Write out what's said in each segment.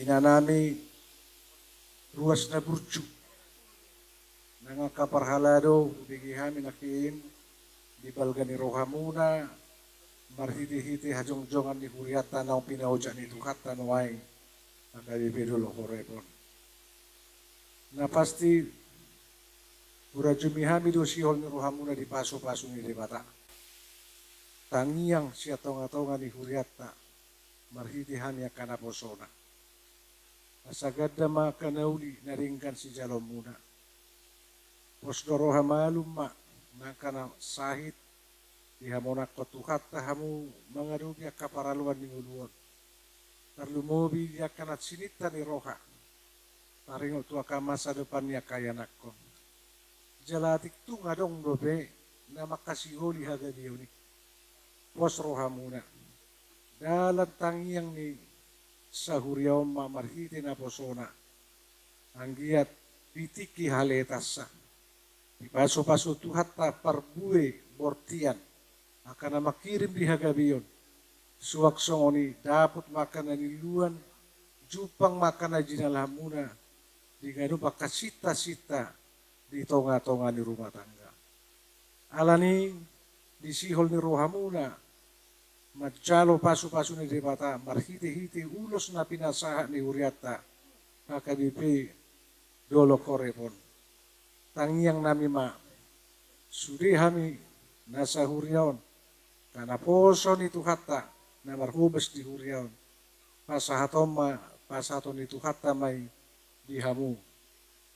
Inanami ruas na burju. Nangakaparhalado, bigihami nakin, di balga ni Rohamuna, marhiti-hiti hajong-jongan ni Huriata na pinauja ni Tukatan way, nagabibidolo horepon. Na pasti, urajumihami do sihol ni Rohamuna di paso-paso ni Debata. Tangiang siya tonga-tonga ni Huriata, marhitihani akana posona. Asagad na makanauli naringkan si Jalom muna. Posdoroha malum ma nakana sahit dihamonak kotuhat tahamu mangarugi kaparaluan ni uluan. Tarlumobi dia kanat sinita ni roha. Taringo tua ka masa depan niya kaya nakon. Jalatik tu ngadong dobe na makasiholi haga diyo ni. Pos roha muna. Dalam tangiang ni sa huriaw mamarhiti na posona. Anggiat pitiki haletasa. Di paso-paso tuhat ta parbue bortian. Akan makirim di hagabion. Suwak songoni dapat makan na niluan. Jupang makan na jinalamuna. Di gano pa kasita-sita di tonga-tonga ni rumah tangga. Alani di sihol ni Rohamuna. Majalo paso-paso ni Debata, marhiti-hiti ulos na pinasaha ni Huriata, kakabipi dolo korepon. Tangiang nami ma, suri hami nasa Huriaon, karena poso ni Tuhata na marhubes di Huriaon. Pasahaton ni Tuhata may dihamu,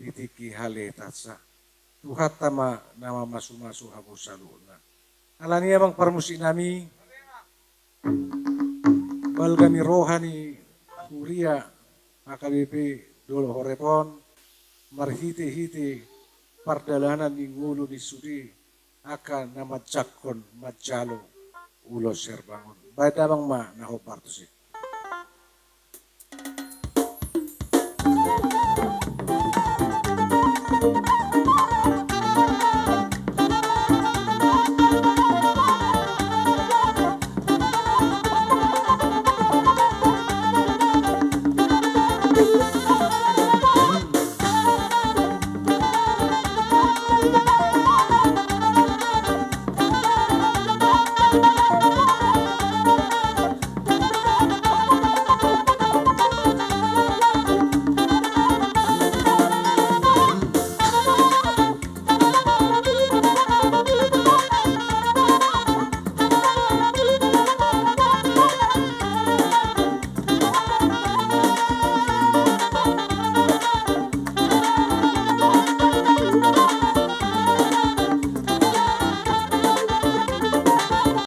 ditiki haletatsa. Tuhata ma nama masu-masu habu saluna. Alani abang parmusi nami, balgami rohani Huria AKBP dolo horepon marhiti-hiti pardalanan ni ngulu di sudi akan nama jakon majalo ulo serbangun. Baik abang ma naho partusik.